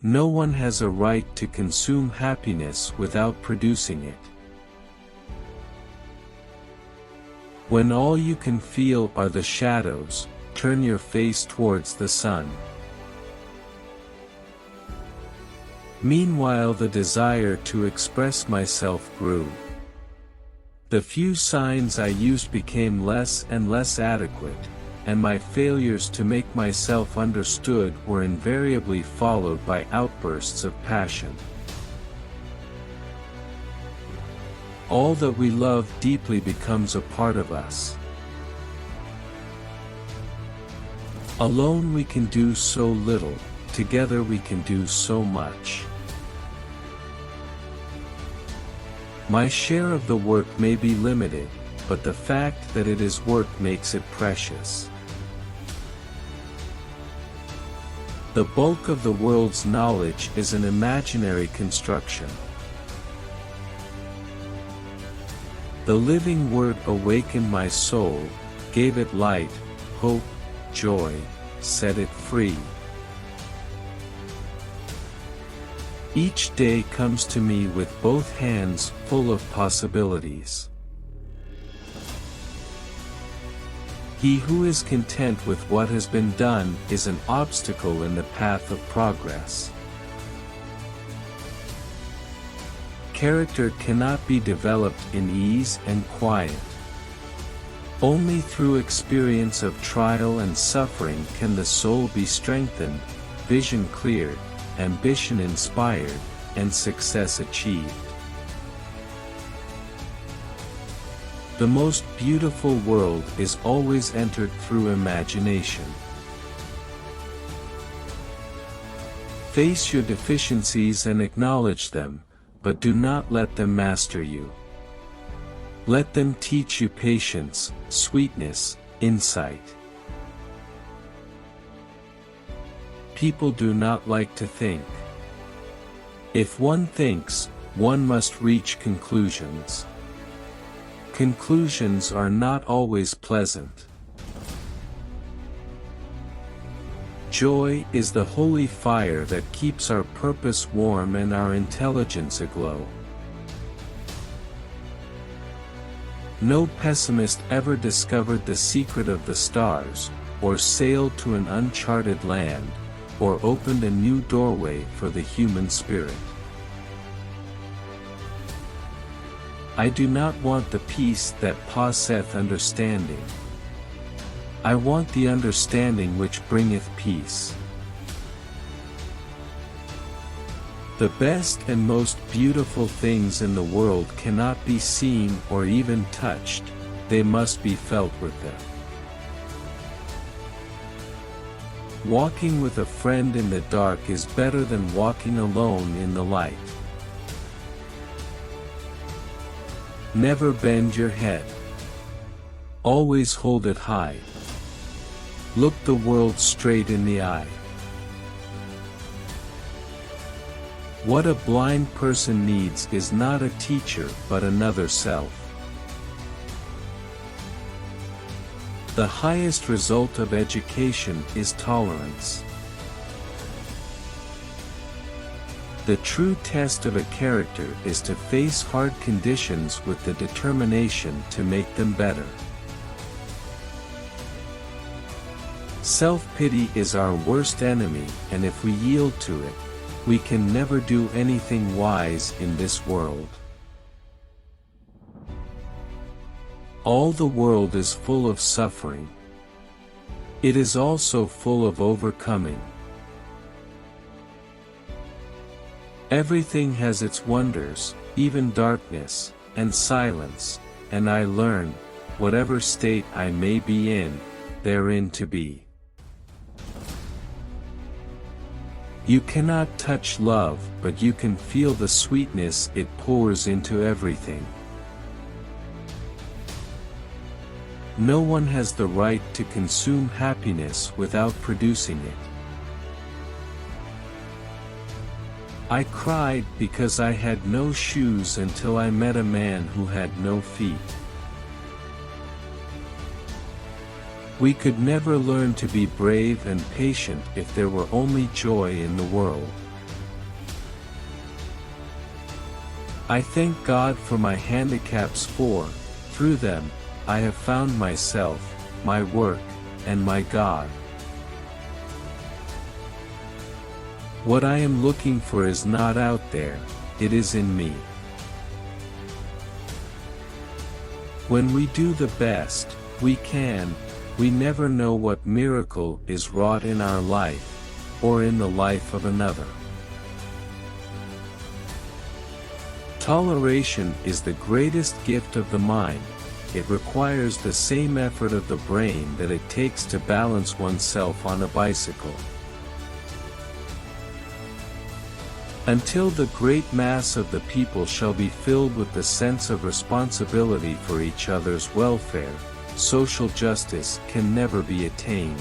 No one has a right to consume happiness without producing it. When all you can feel are the shadows, turn your face towards the sun. Meanwhile the desire to express myself grew. The few signs I used became less and less adequate, and my failures to make myself understood were invariably followed by outbursts of passion. All that we love deeply becomes a part of us. Alone we can do so little, together we can do so much. My share of the work may be limited, but the fact that it is work makes it precious. The bulk of the world's knowledge is an imaginary construction. The living word awakened my soul, gave it light, hope, joy, set it free. Each day comes to me with both hands full of possibilities. He who is content with what has been done is an obstacle in the path of progress. Character cannot be developed in ease and quiet. Only through experience of trial and suffering can the soul be strengthened, vision cleared, ambition inspired, and success achieved. The most beautiful world is always entered through imagination. Face your deficiencies and acknowledge them, but do not let them master you. Let them teach you patience, sweetness, insight. People do not like to think. If one thinks, one must reach conclusions. Conclusions are not always pleasant. Joy is the holy fire that keeps our purpose warm and our intelligence aglow. No pessimist ever discovered the secret of the stars, or sailed to an uncharted land, or opened a new doorway for the human spirit. I do not want the peace that passeth understanding. I want the understanding which bringeth peace. The best and most beautiful things in the world cannot be seen or even touched, they must be felt with them. Walking with a friend in the dark is better than walking alone in the light. Never bend your head. Always hold it high. Look the world straight in the eye. What a blind person needs is not a teacher but another self. The highest result of education is tolerance. The true test of a character is to face hard conditions with the determination to make them better. Self-pity is our worst enemy, and if we yield to it, we can never do anything wise in this world. All the world is full of suffering. It is also full of overcoming. Everything has its wonders, even darkness, and silence, and I learn, whatever state I may be in, therein to be. You cannot touch love, but you can feel the sweetness it pours into everything. No one has the right to consume happiness without producing it. I cried because I had no shoes until I met a man who had no feet. We could never learn to be brave and patient if there were only joy in the world. I thank God for my handicaps, for, through them, I have found myself, my work, and my God. What I am looking for is not out there, it is in me. When we do the best we can, we never know what miracle is wrought in our life, or in the life of another. Toleration is the greatest gift of the mind. It requires the same effort of the brain that it takes to balance oneself on a bicycle. Until the great mass of the people shall be filled with the sense of responsibility for each other's welfare, social justice can never be attained.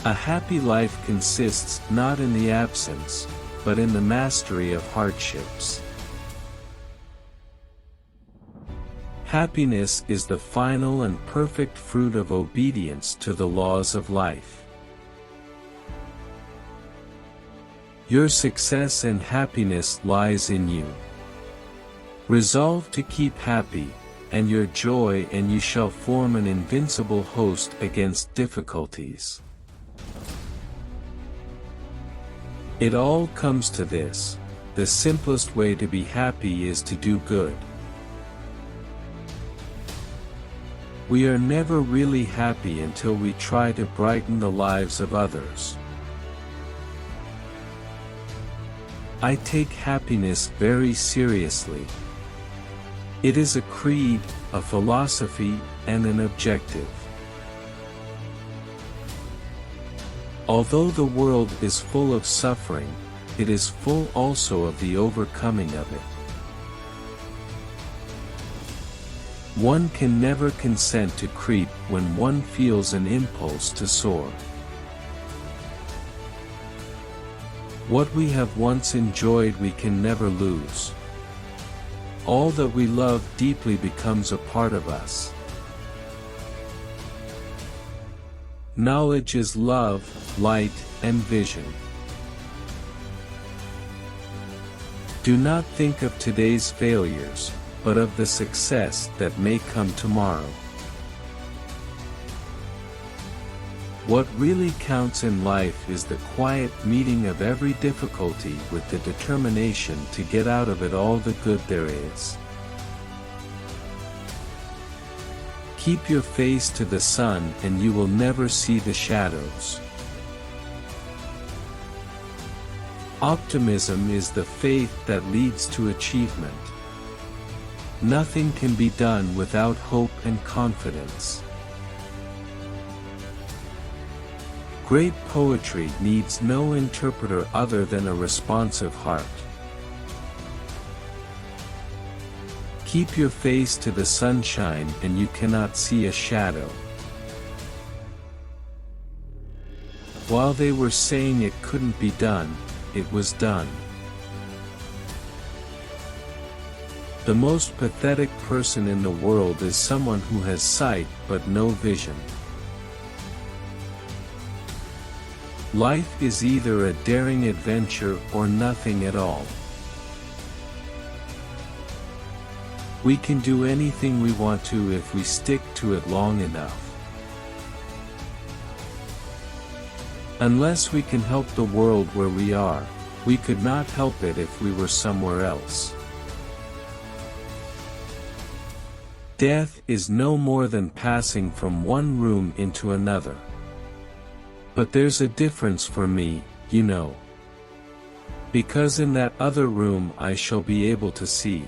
A happy life consists not in the absence, but in the mastery of hardships. Happiness is the final and perfect fruit of obedience to the laws of life. Your success and happiness lies in you. Resolve to keep happy, and your joy and you shall form an invincible host against difficulties. It all comes to this: the simplest way to be happy is to do good. We are never really happy until we try to brighten the lives of others. I take happiness very seriously. It is a creed, a philosophy, and an objective. Although the world is full of suffering, it is full also of the overcoming of it. One can never consent to creep when one feels an impulse to soar. What we have once enjoyed we can never lose. All that we love deeply becomes a part of us. Knowledge is love, light, and vision. Do not think of today's failures, but of the success that may come tomorrow. What really counts in life is the quiet meeting of every difficulty with the determination to get out of it all the good there is. Keep your face to the sun and you will never see the shadows. Optimism is the faith that leads to achievement. Nothing can be done without hope and confidence. Great poetry needs no interpreter other than a responsive heart. Keep your face to the sunshine and you cannot see a shadow. While they were saying it couldn't be done, it was done. The most pathetic person in the world is someone who has sight but no vision. Life is either a daring adventure or nothing at all. We can do anything we want to if we stick to it long enough. Unless we can help the world where we are, we could not help it if we were somewhere else. Death is no more than passing from one room into another. But there's a difference for me, you know. Because in that other room I shall be able to see.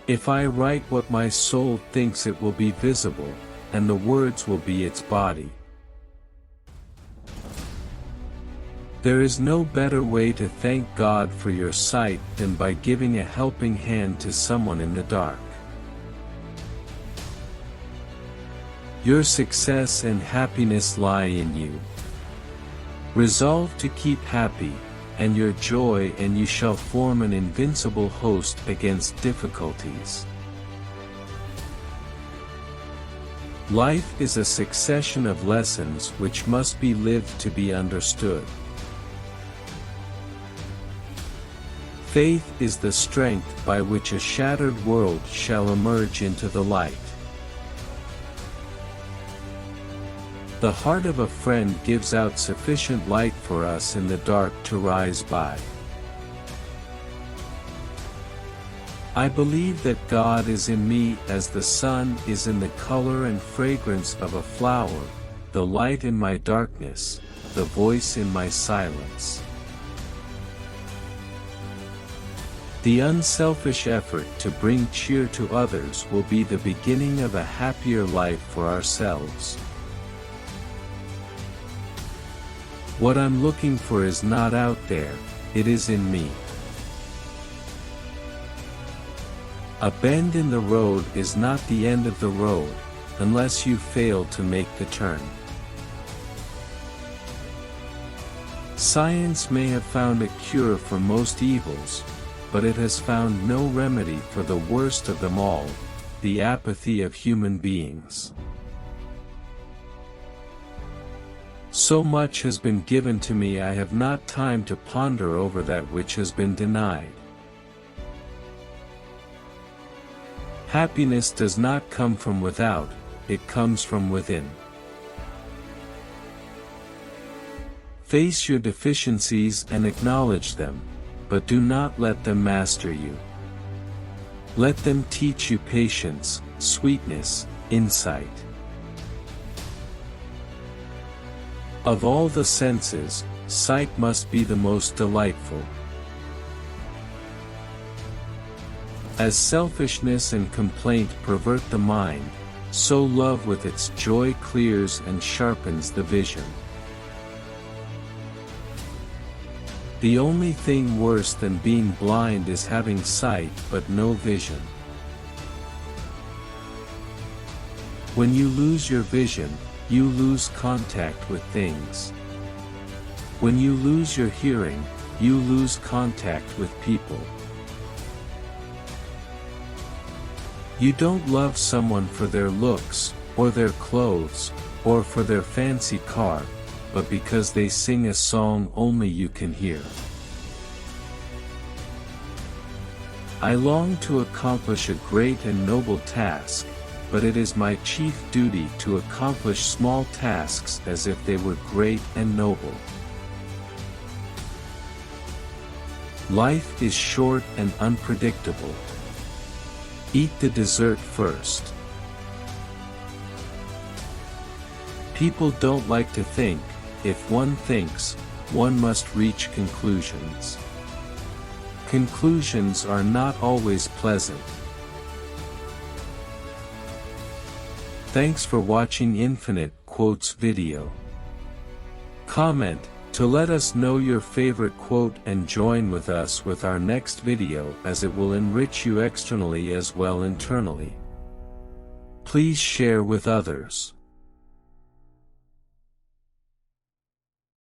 If I write what my soul thinks, it will be visible, and the words will be its body. There is no better way to thank God for your sight than by giving a helping hand to someone in the dark. Your success and happiness lie in you. Resolve to keep happy, and your joy and you shall form an invincible host against difficulties. Life is a succession of lessons which must be lived to be understood. Faith is the strength by which a shattered world shall emerge into the light. The heart of a friend gives out sufficient light for us in the dark to rise by. I believe that God is in me as the sun is in the color and fragrance of a flower, the light in my darkness, the voice in my silence. The unselfish effort to bring cheer to others will be the beginning of a happier life for ourselves. What I'm looking for is not out there, it is in me. A bend in the road is not the end of the road, unless you fail to make the turn. Science may have found a cure for most evils, but it has found no remedy for the worst of them all, the apathy of human beings. So much has been given to me, I have not time to ponder over that which has been denied. Happiness does not come from without, it comes from within. Face your deficiencies and acknowledge them, but do not let them master you. Let them teach you patience, sweetness, insight. Of all the senses, sight must be the most delightful. As selfishness and complaint pervert the mind, so love with its joy clears and sharpens the vision. The only thing worse than being blind is having sight but no vision. When you lose your vision, you lose contact with things. When you lose your hearing, you lose contact with people. You don't love someone for their looks, or their clothes, or for their fancy car, but because they sing a song only you can hear. I long to accomplish a great and noble task, but it is my chief duty to accomplish small tasks as if they were great and noble. Life is short and unpredictable. Eat the dessert first. People don't like to think. If one thinks, one must reach conclusions. Conclusions are not always pleasant. Thanks for watching Infinite Quotes video. Comment to let us know your favorite quote and join with us with our next video, as it will enrich you externally as well internally. Please share with others.